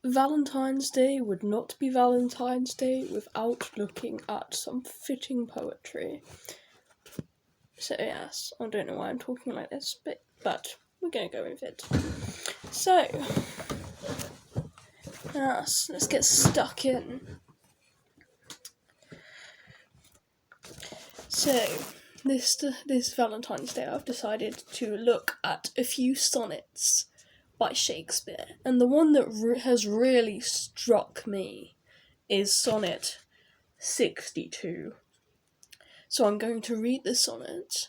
Valentine's Day would not be Valentine's Day without looking at some fitting poetry. So yes, I don't know why I'm talking like this, but we're gonna go with it. So, yes, let's get stuck in. So, this Valentine's Day I've decided to look at a few sonnets by Shakespeare, and the one that has really struck me is sonnet 62. So I'm going to read the sonnet,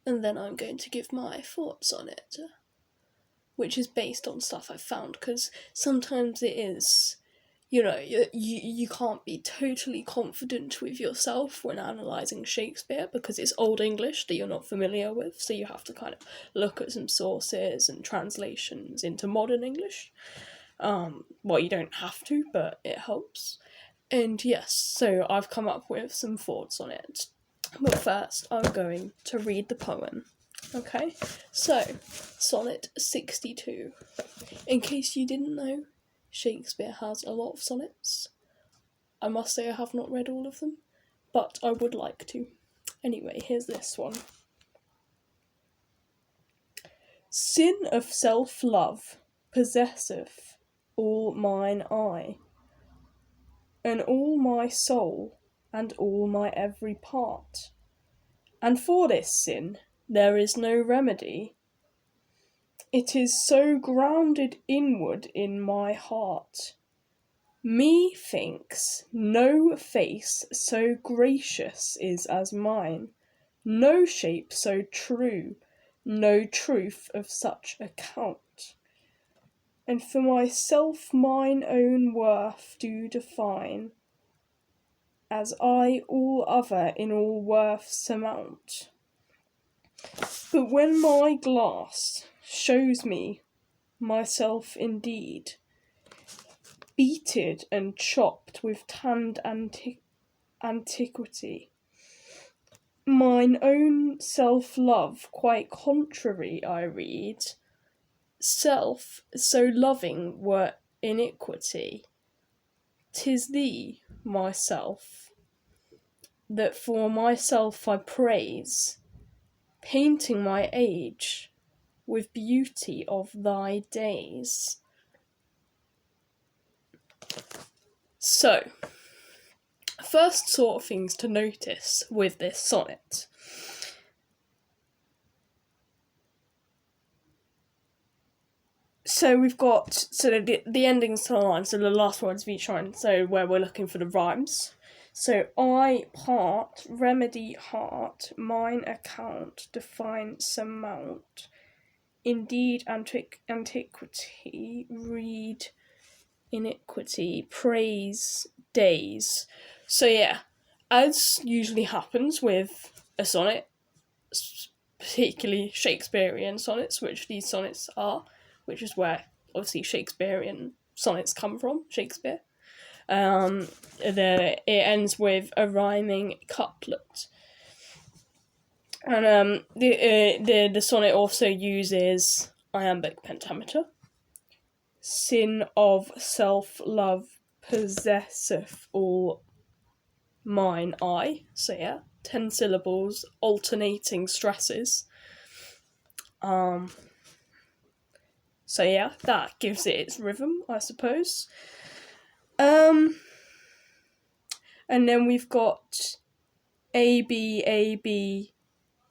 and then I'm going to give my thoughts on it, which is based on stuff I've found, because sometimes it is, you can't be totally confident with yourself when analysing Shakespeare, because it's Old English that you're not familiar with, so you have to kind of look at some sources and translations into modern English. Well, you don't have to, but it helps. And yes, so I've come up with some thoughts on it. But first, I'm going to read the poem. Okay, so, sonnet 62. In case you didn't know, Shakespeare has a lot of sonnets. I must say I have not read all of them, but I would like to. Anyway, here's this one. Sin of self-love possesseth all mine eye, and all my soul, and all my every part. And for this sin there is no remedy. It is so grounded inward in my heart. Methinks no face so gracious is as mine, no shape so true, no truth of such account. And for myself mine own worth do define, as I all other in all worth surmount. But when my glass shows me myself indeed, beated and chopped with tanned antiquity, mine own self-love quite contrary I read, self so loving were iniquity. 'Tis thee, myself, that for myself I praise, painting my age with beauty of thy days. So, first sort of things to notice with this sonnet. So we've got the endings to the line, so the last words of each line, so where we're looking for the rhymes. So I part, remedy heart, mine account, define surmount, indeed antiquity, read iniquity, praise days. So yeah, as usually happens with a sonnet, particularly Shakespearean sonnets, which these sonnets are, which is where obviously Shakespearean sonnets come from, Shakespeare. It ends with a rhyming couplet, and the sonnet also uses iambic pentameter. Sin of self-love possesseth all mine eye. So yeah, 10 syllables, alternating stresses. So yeah, that gives it its rhythm, I suppose. And then we've got A-B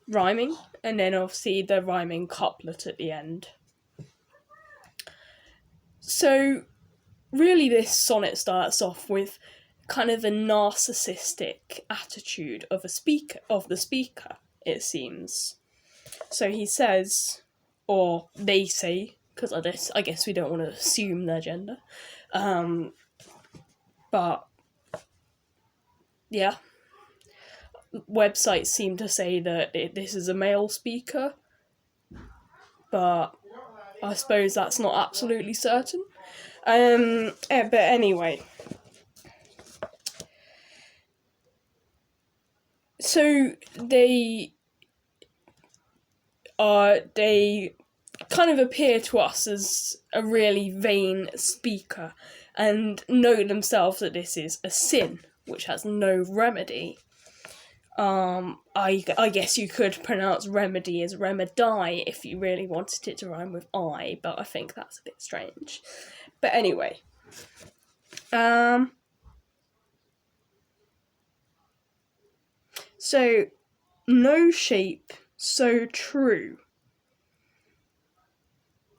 rhyming, and then obviously the rhyming couplet at the end. So really this sonnet starts off with kind of a narcissistic attitude of the speaker, it seems. So he says, or they say, because I guess we don't want to assume their gender, but yeah, websites seem to say that this is a male speaker, but I suppose that's not absolutely certain. But anyway, so they kind of appear to us as a really vain speaker and know themselves that this is a sin which has no remedy. I guess you could pronounce remedy as remedy if you really wanted it to rhyme with I, but I think that's a bit strange. But anyway, so no shape so true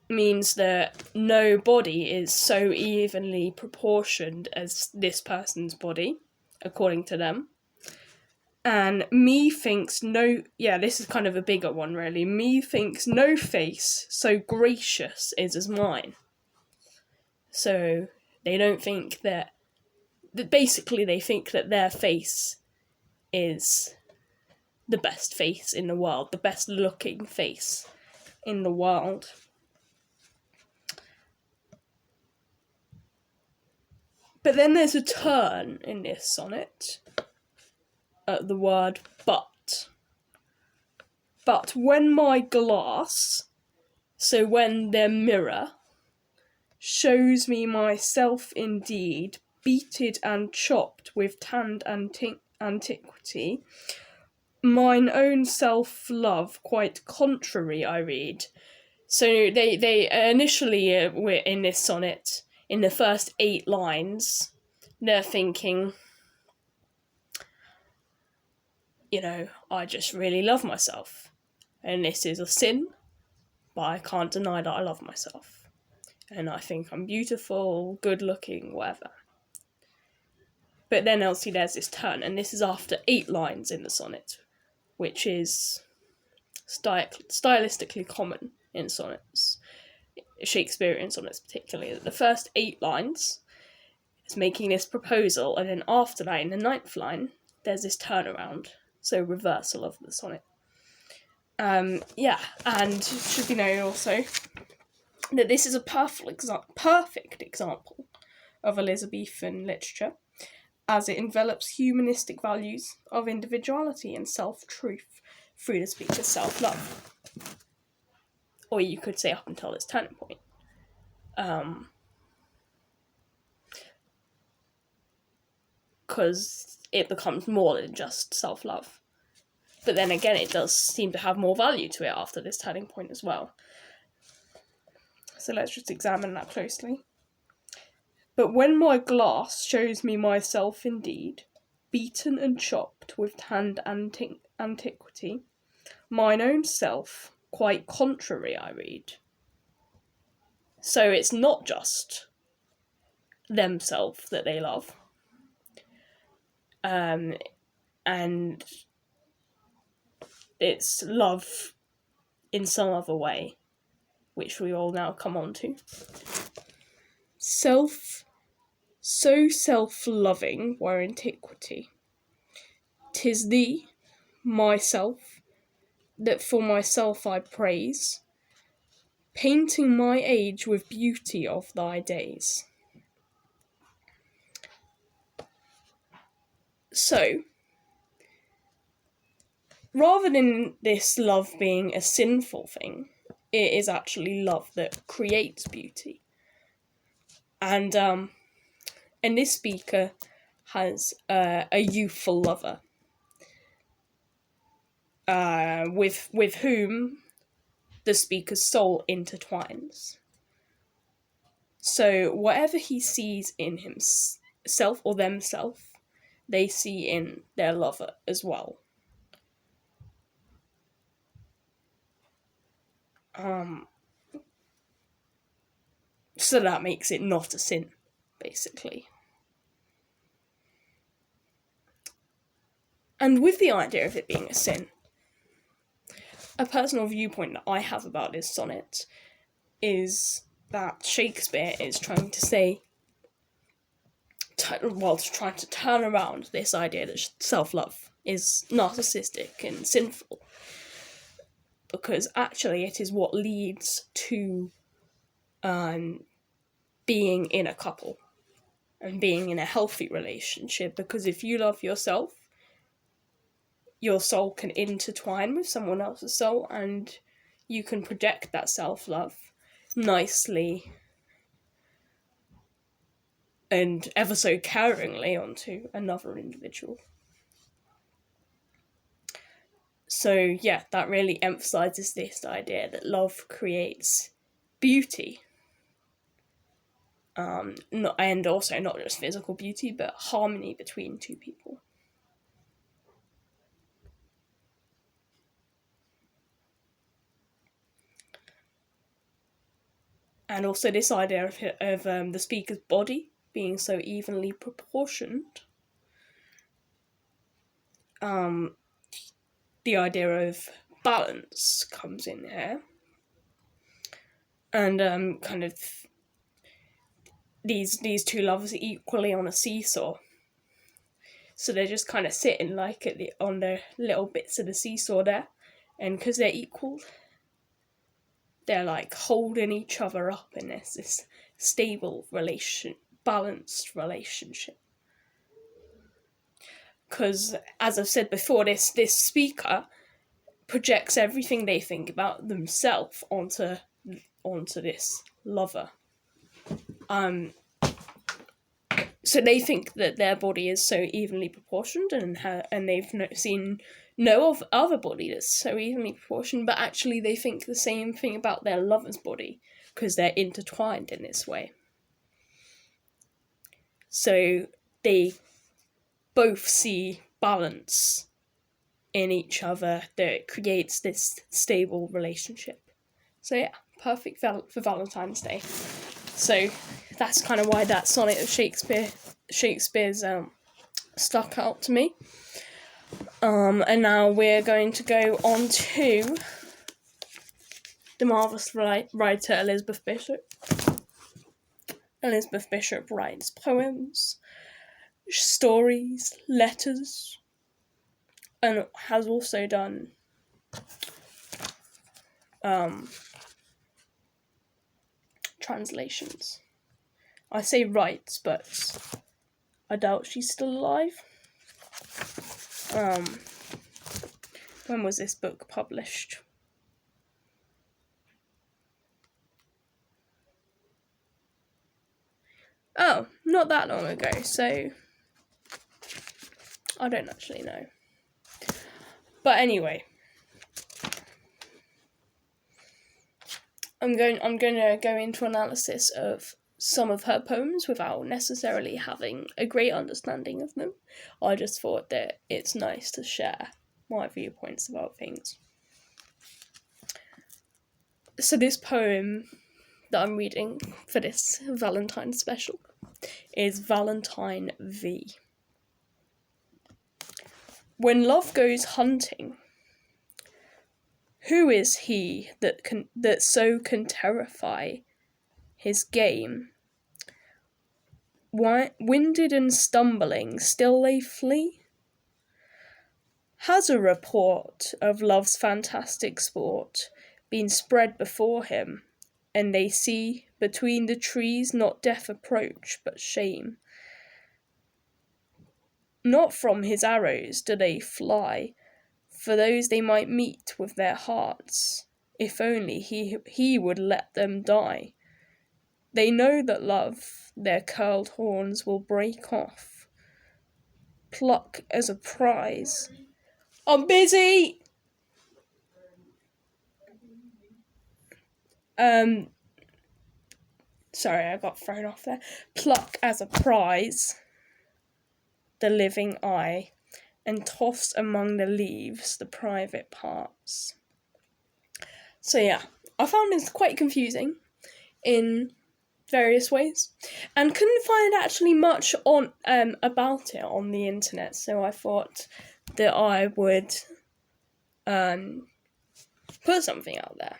means that no body is so evenly proportioned as this person's body, according to them. And methinks this is kind of a bigger one, really. Methinks no face so gracious is as mine. So they don't think that basically they think that their face is the best face in the world, the best looking face in the world. But then there's a turn in this sonnet at the word but. But when my glass, so when their mirror, shows me myself indeed, beated and chopped with tanned antiquity, mine own self-love quite contrary I read. So they initially were in this sonnet, in the first 8 lines, they're thinking, I just really love myself. And this is a sin, but I can't deny that I love myself. And I think I'm beautiful, good looking, whatever. But then Elsie, there's this turn, and this is after 8 lines in the sonnet, which is stylistically common in sonnets, Shakespearean sonnets particularly. The first 8 lines is making this proposal, and then after that, in the 9th line, there's this turnaround, so reversal of the sonnet. And it should be known also that this is a perfect example of Elizabethan literature, as it envelops humanistic values of individuality and self-truth through the speaker's self-love. Or you could say up until this turning point. Because it becomes more than just self-love. But then again, it does seem to have more value to it after this turning point as well. So let's just examine that closely. But when my glass shows me myself indeed, beaten and chopped with tanned antiquity, mine own self quite contrary I read. So it's not just themselves that they love. And it's love in some other way, which we all now come on to. So self-loving were antiquity. 'Tis thee, myself, that for myself I praise, painting my age with beauty of thy days. So, rather than this love being a sinful thing, it is actually love that creates beauty. And this speaker has a youthful lover, with whom the speaker's soul intertwines. So whatever he sees in himself or themselves, they see in their lover as well. So that makes it not a sin, basically. And with the idea of it being a sin, a personal viewpoint that I have about this sonnet is that Shakespeare is trying to say, trying to turn around this idea that self-love is narcissistic and sinful, because actually it is what leads to being in a couple and being in a healthy relationship. Because if you love yourself, your soul can intertwine with someone else's soul, and you can project that self-love nicely and ever so caringly onto another individual. So yeah, that really emphasizes this idea that love creates beauty. And also not just physical beauty, but harmony between two people. And also this idea of the speaker's body being so evenly proportioned. The idea of balance comes in here. And kind of these two lovers are equally on a seesaw. So they're just kind of sitting like on the little bits of the seesaw there. And because they're equal, they're like holding each other up in this stable balanced relationship. Because, as I've said before, this speaker projects everything they think about themselves onto this lover. So they think that their body is so evenly proportioned, and they've seen no other body that's so evenly proportioned, but actually they think the same thing about their lover's body, because they're intertwined in this way. So they both see balance in each other that creates this stable relationship. So yeah, perfect for Valentine's Day. So that's kind of why that sonnet of Shakespeare's stuck out to me. And now we're going to go on to the marvellous writer Elizabeth Bishop. Elizabeth Bishop writes poems, stories, letters, and has also done translations. I say writes, but I doubt she's still alive. When was this book published? Oh, not that long ago, so I don't actually know. But anyway, I'm going to go into analysis of some of her poems without necessarily having a great understanding of them. I just thought that it's nice to share my viewpoints about things. So this poem that I'm reading for this Valentine special is Valentine V. When love goes hunting, who is he that so can terrify his game? Why, winded and stumbling, still they flee? Has a report of love's fantastic sport been spread before him, and they see between the trees not death approach, but shame? Not from his arrows do they fly, for those they might meet with their hearts, if only he would let them die. They know that love their curled horns will break off, pluck as a prize. I'm busy! Sorry, I got thrown off there. Pluck as a prize the living eye, and toss among the leaves the private parts. So yeah, I found this quite confusing in various ways, and couldn't find actually much on about it on the internet. So I thought that I would put something out there.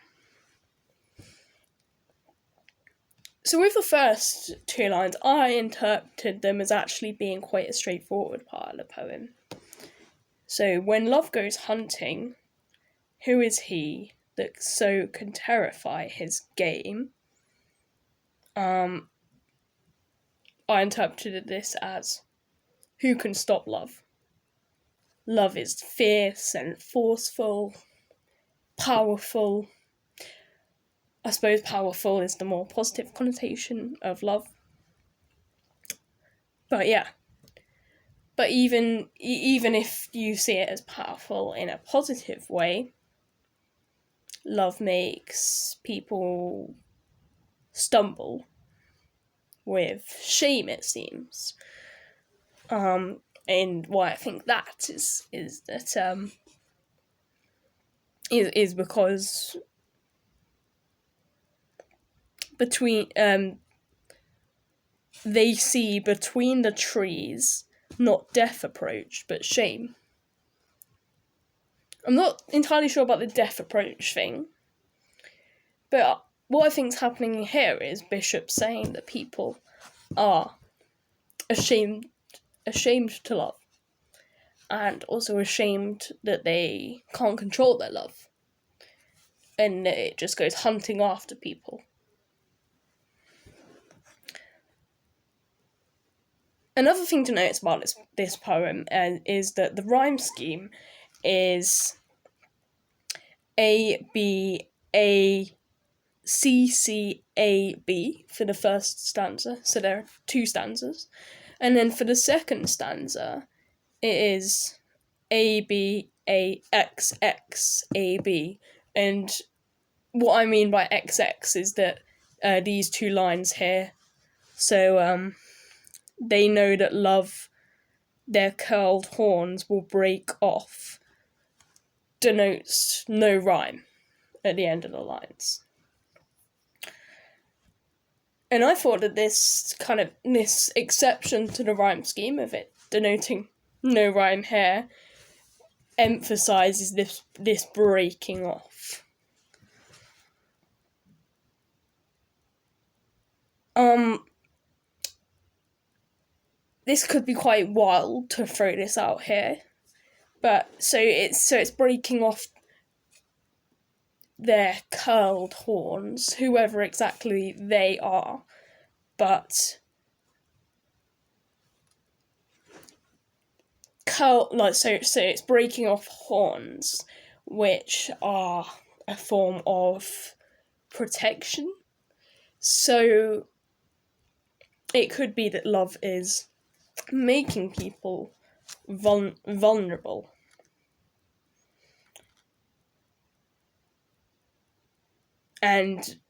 So with the first two lines, I interpreted them as actually being quite a straightforward part of the poem. So, when love goes hunting, who is he that so can terrify his game? I interpreted this as, who can stop love? Love is fierce and forceful, powerful, I suppose powerful is the more positive connotation of love. But yeah. But even if you see it as powerful in a positive way, love makes people stumble with shame, it seems. And why I think that is that is because between they see between the trees not death approach but shame. I'm not entirely sure about the death approach thing, but what I think's happening here is Bishop saying that people are ashamed to love, and also ashamed that they can't control their love, and it just goes hunting after people. Another thing to note about this poem is that the rhyme scheme is A, B, A, C, C, A, B for the first stanza, so there are 2 stanzas. And then for the second stanza, it is A, B, A, X, X, A, B. And what I mean by XX is that these 2 lines here, so they know that love, their curled horns will break off, denotes no rhyme at the end of the lines. And I thought that this exception to the rhyme scheme of it denoting no rhyme here emphasises this breaking off. This could be quite wild to throw this out here, but so it's breaking off their curled horns, whoever exactly they are, but so it's breaking off horns, which are a form of protection. So it could be that love is making people vulnerable. And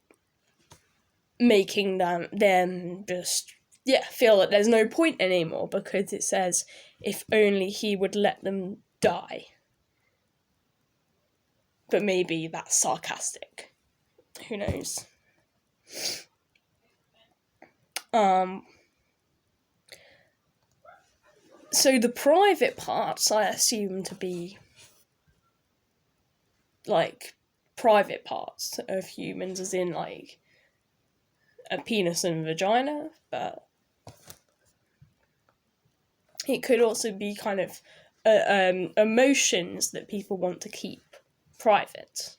making them just feel that there's no point anymore, because it says if only he would let them die. But maybe that's sarcastic. Who knows? So the private parts I assume to be like private parts of humans, as in like a penis and vagina, but it could also be kind of emotions that people want to keep private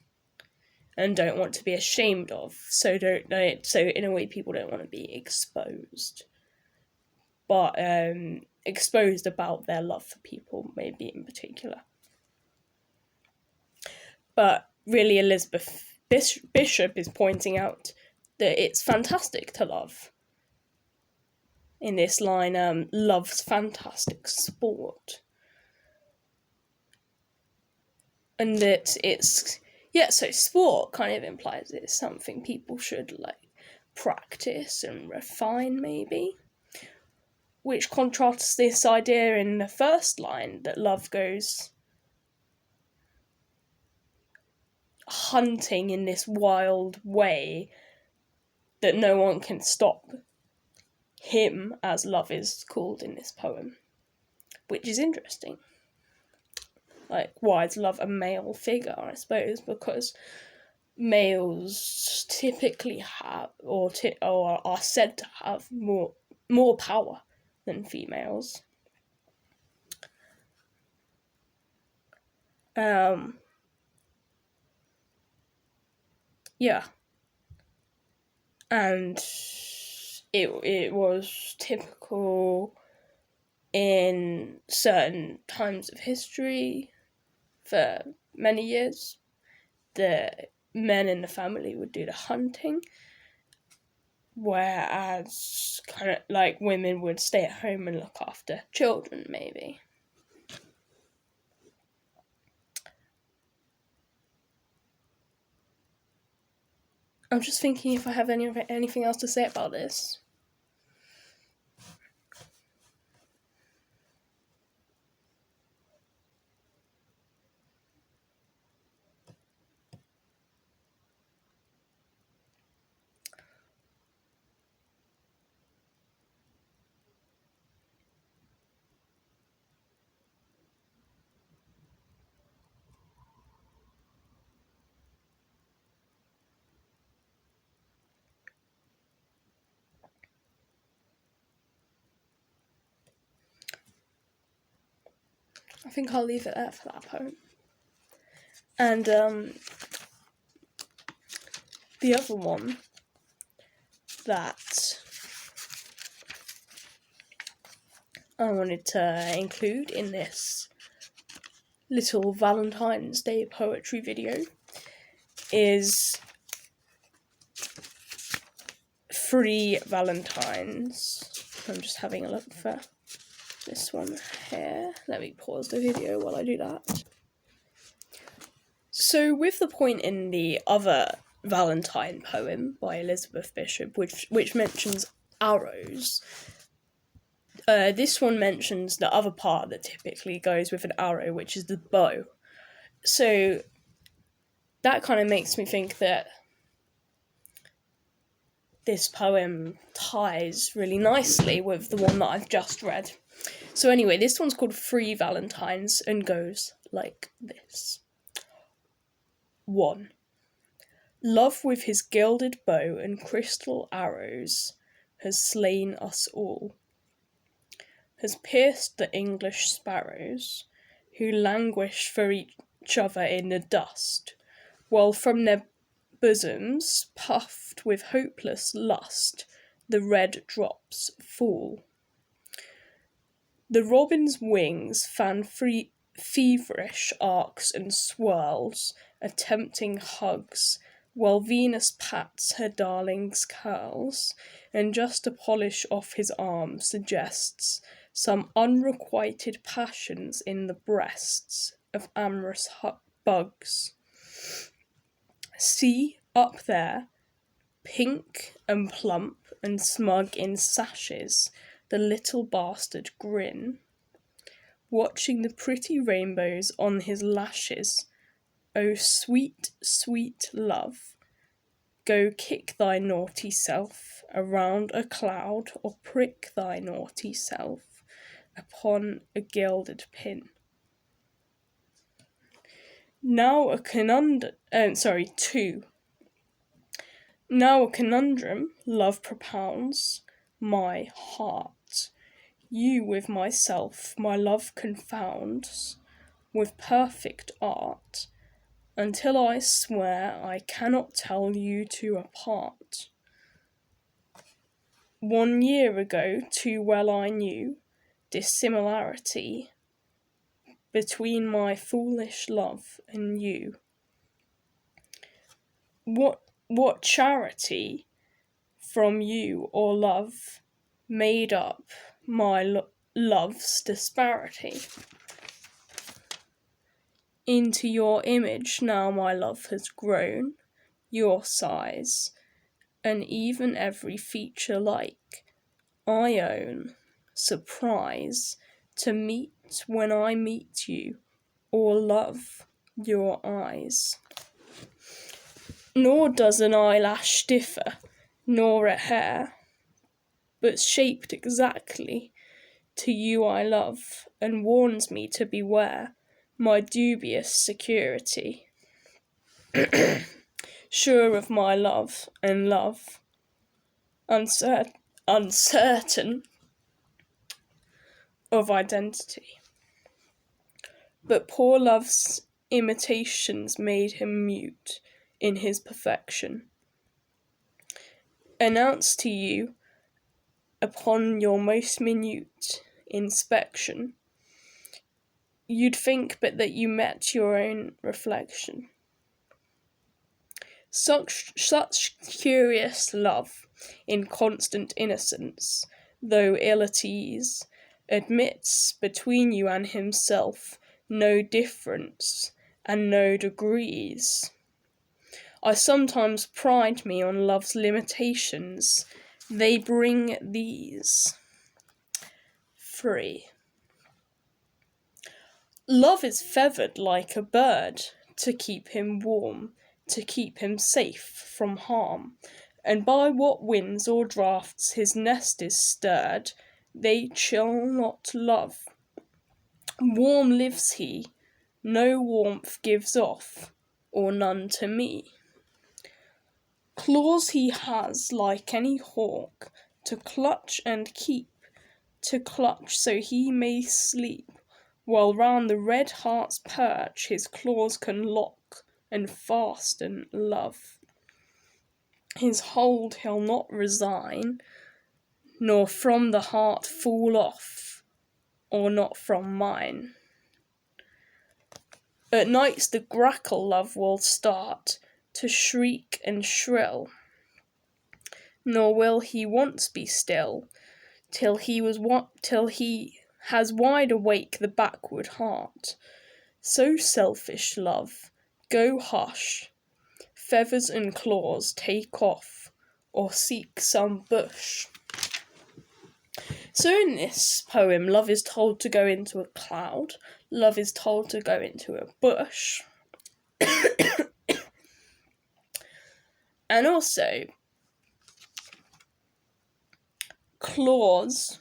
and don't want to be ashamed of, so in a way people don't want to be exposed, but exposed about their love for people, maybe in particular. But really, Elizabeth Bishop is pointing out that it's fantastic to love. In this line, love's fantastic sport. And that it's, so sport kind of implies it's something people should like practice and refine, maybe. Which contrasts this idea in the first line that love goes hunting in this wild way that no one can stop him, as love is called in this poem, which is interesting. Like, why is love a male figure? I suppose because males typically have, or are said to have more power than females. And it was typical in certain times of history for many years that men in the family would do the hunting, whereas kind of like women would stay at home and look after children, maybe. I'm just thinking if I have anything else to say about this. I think I'll leave it there for that poem. And the other one that I wanted to include in this little Valentine's Day poetry video is Free Valentines. I'm just having a look for this one here. Let me pause the video while I do that. So with the point in the other Valentine poem by Elizabeth Bishop, which mentions arrows, this one mentions the other part that typically goes with an arrow, which is the bow. So that kind of makes me think that this poem ties really nicely with the one that I've just read. So anyway, this one's called Free Valentines and goes like this. 1. Love with his gilded bow and crystal arrows has slain us all, has pierced the English sparrows, who languish for each other in the dust, while from their bosoms, puffed with hopeless lust, the red drops fall. The robin's wings fan feverish arcs and swirls, attempting hugs, while Venus pats her darling's curls, and just to polish off his arm suggests some unrequited passions in the breasts of amorous bugs. See, up there, pink and plump and smug in sashes, the little bastard grin, watching the pretty rainbows on his lashes. Oh, sweet, sweet love, go kick thy naughty self around a cloud, or prick thy naughty self upon a gilded pin. Now a conundrum, 2. Now a conundrum love propounds, my heart. You with myself my love confounds, with perfect art, until I swear I cannot tell you two apart. 1 year ago too well I knew dissimilarity between my foolish love and you. What charity from you or love made up my love's disparity? Into your image now my love has grown, your size, and even every feature like, I own, surprise, to meet when I meet you, or love your eyes. Nor does an eyelash differ, nor a hair, but shaped exactly to you I love, and warns me to beware my dubious security. Sure of my love and love, uncertain of identity. But poor love's imitations made him mute in his perfection. Announced to you upon your most minute inspection, you'd think but that you met your own reflection. Such curious love, in constant innocence, though ill at ease, admits between you and himself no difference and no degrees. I sometimes pride me on love's limitations. They bring these. 3. Love is feathered like a bird, to keep him warm, to keep him safe from harm, and by what winds or draughts his nest is stirred, they chill not love. Warm lives he, no warmth gives off, or none to me. Claws he has like any hawk, to clutch and keep, to clutch so he may sleep, while round the red heart's perch his claws can lock and fasten love. His hold he'll not resign, nor from the heart fall off, or not from mine. At nights the grackle love will start, to shriek and shrill, nor will he once be still, till he has wide awake the backward heart. So selfish love, go hush, feathers and claws take off, or seek some bush. So in this poem, love is told to go into a cloud, love is told to go into a bush, and also claws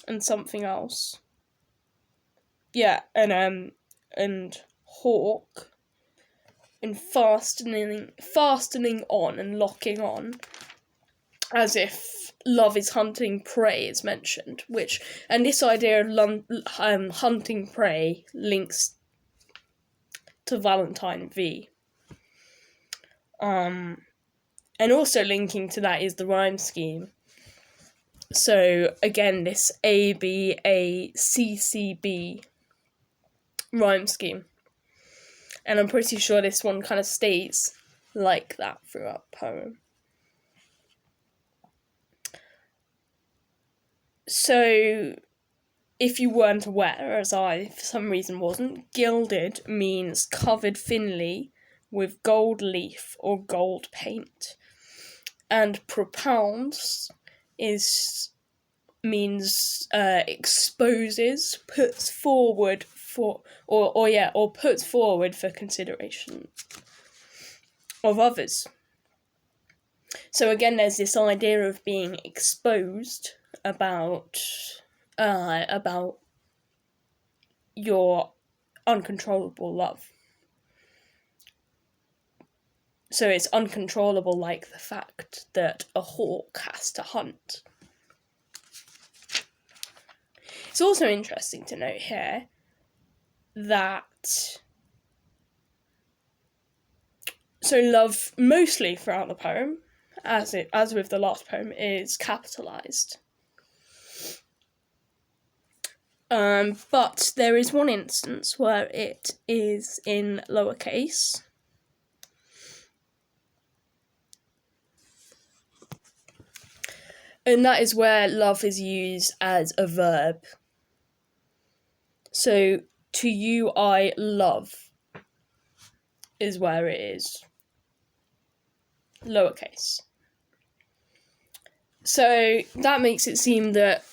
and something else. Yeah, and hawk and fastening on and locking on, as if love is hunting prey is mentioned, and this idea of hunting prey links to Valentine V. And also linking to that is the rhyme scheme. So again, this ABACCB rhyme scheme. And I'm pretty sure this one kind of stays like that throughout the poem. So, if you weren't aware, as I for some reason wasn't, gilded means covered thinly with gold leaf or gold paint. And propounds means exposes, puts forward for puts forward for consideration of others. So again, there's this idea of being exposed about your uncontrollable love. So it's uncontrollable, like the fact that a hawk has to hunt. It's also interesting to note here that love mostly throughout the poem, as with the last poem, is capitalized. But there is one instance where it is in lowercase. And that is where love is used as a verb. So, to you I love is where it is lowercase. So, that makes it seem that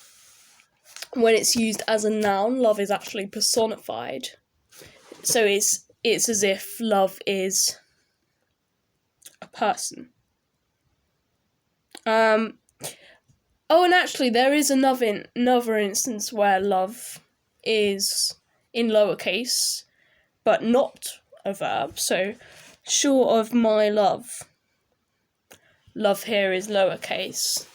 when it's used as a noun, love is actually personified. So, it's as if love is a person. Oh, and actually, there is another instance where love is in lowercase, but not a verb. So, short of my love. Love here is lowercase.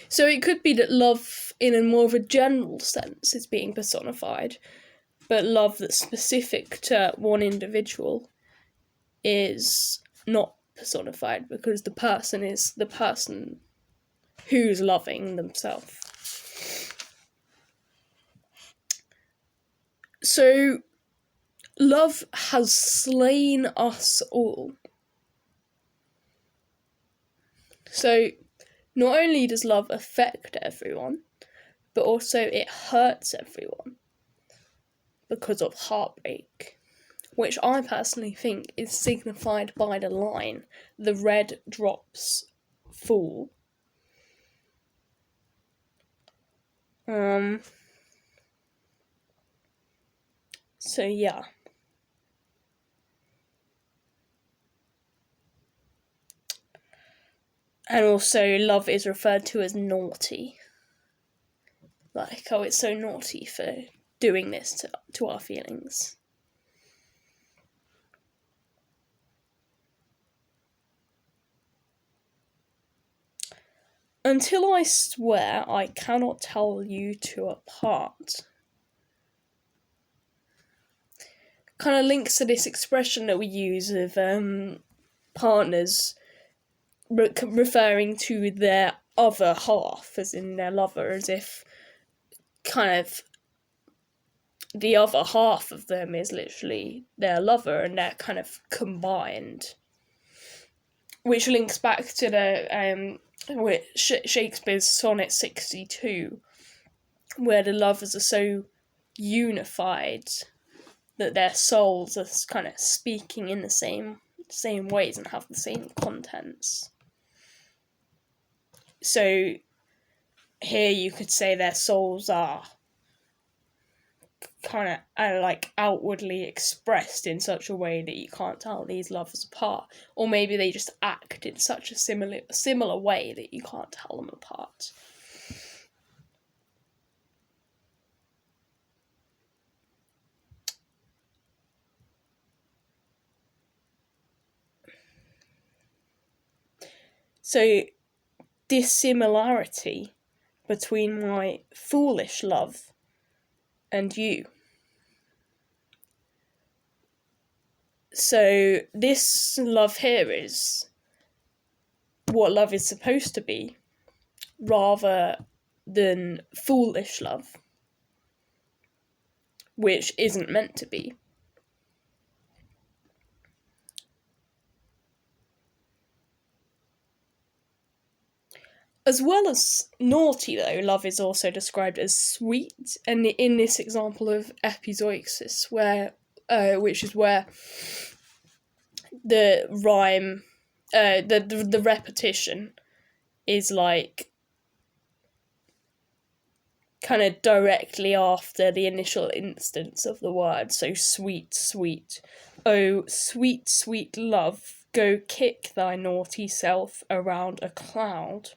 So it could be that love, in a more of a general sense, is being personified, but love that's specific to one individual is not personified, because the person is the person who's loving themselves. So, love has slain us all. So not only does love affect everyone, but also it hurts everyone because of heartbreak, which I personally think is signified by the line, "the red drops fall." So yeah. And also love is referred to as naughty. Like, oh, it's so naughty for doing this to our feelings. Until I swear I cannot tell you two apart. Kind of links to this expression that we use of partners referring to their other half, as in their lover, as if kind of the other half of them is literally their lover and they're kind of combined. Which links back to the Shakespeare's Sonnet 62, where the lovers are so unified that their souls are kind of speaking in the same ways and have the same contents. So here you could say their souls are kind of like outwardly expressed in such a way that you can't tell these lovers apart, or maybe they just act in such a similar way that you can't tell them apart. So dissimilarity between my foolish love and you. So this love here is what love is supposed to be, rather than foolish love, which isn't meant to be. As well as naughty, though, love is also described as sweet, and in this example of epizoisis, which is where the rhyme, the repetition is like kind of directly after the initial instance of the word. So sweet, sweet. Oh, sweet, sweet love, go kick thy naughty self around a cloud.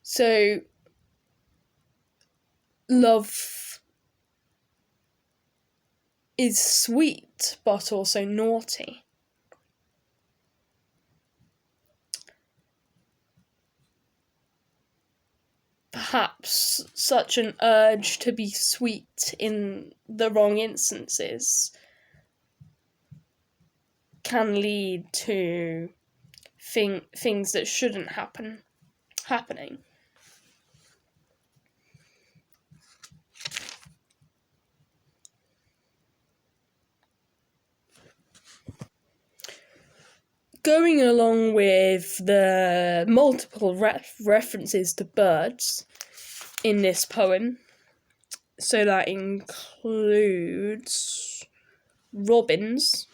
So love is sweet, but also naughty. Perhaps such an urge to be sweet in the wrong instances can lead to things that shouldn't happening. Going along with the multiple references to birds in this poem, so that includes robins,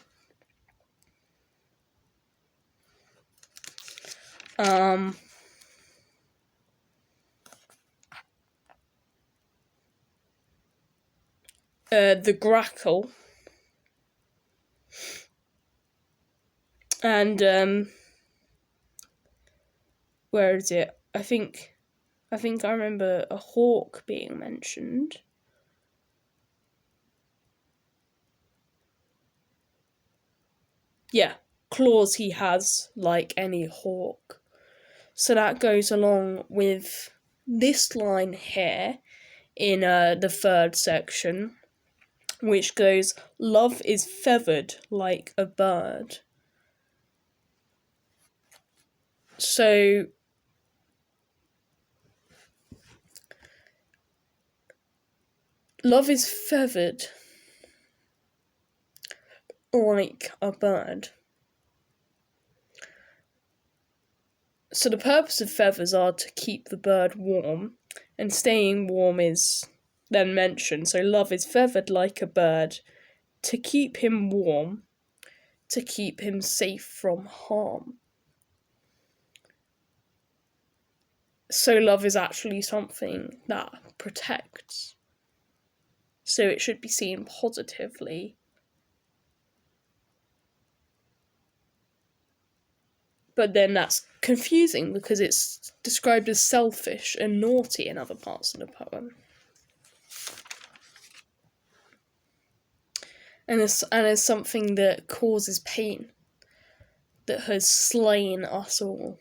the grackle, and where is it? I think I remember a hawk being mentioned. Yeah, claws he has like any hawk. So that goes along with this line here in the third section, which goes, "Love is feathered like a bird." So love is feathered like a bird. So the purpose of feathers are to keep the bird warm, and staying warm is then mentioned. So love is feathered like a bird to keep him warm, to keep him safe from harm. So love is actually something that protects. So it should be seen positively. But then that's confusing because it's described as selfish and naughty in other parts of the poem. And as something that causes pain, that has slain us all.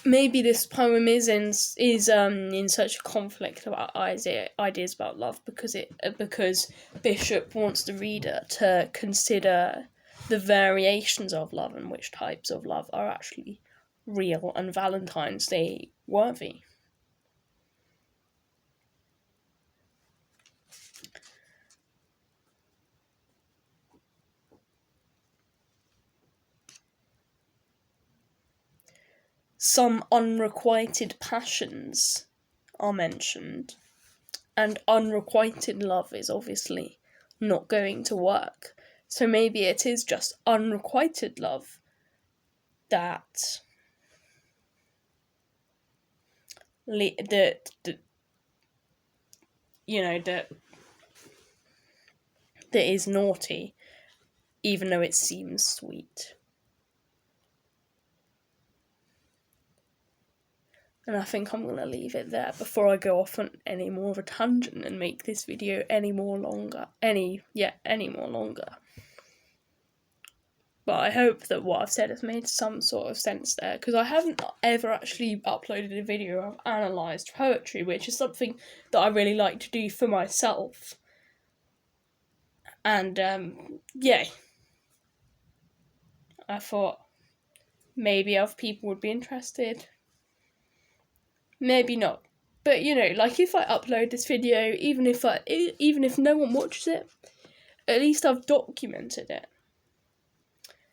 Maybe this poem is in such a conflict about ideas about love because Bishop wants the reader to consider the variations of love and which types of love are actually real and Valentine's Day worthy. Some unrequited passions are mentioned, and unrequited love is obviously not going to work. So maybe it is just unrequited love that is naughty, even though it seems sweet. And I think I'm going to leave it there before I go off on any more of a tangent and make this video any more longer. But I hope that what I've said has made some sort of sense there, because I haven't ever actually uploaded a video of analysed poetry, which is something that I really like to do for myself. And, I thought maybe other people would be interested. Maybe not. But, if I upload this video, even if no one watches it, at least I've documented it.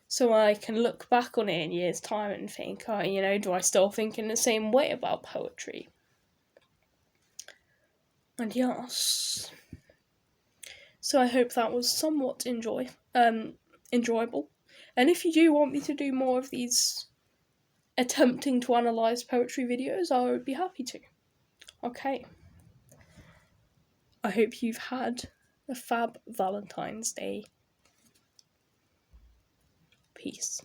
So I can look back on it in years' time and think, do I still think in the same way about poetry? And yes. So I hope that was somewhat enjoyable. And if you do want me to do more of these attempting to analyse poetry videos, I would be happy to. Okay. I hope you've had a fab Valentine's Day. Peace.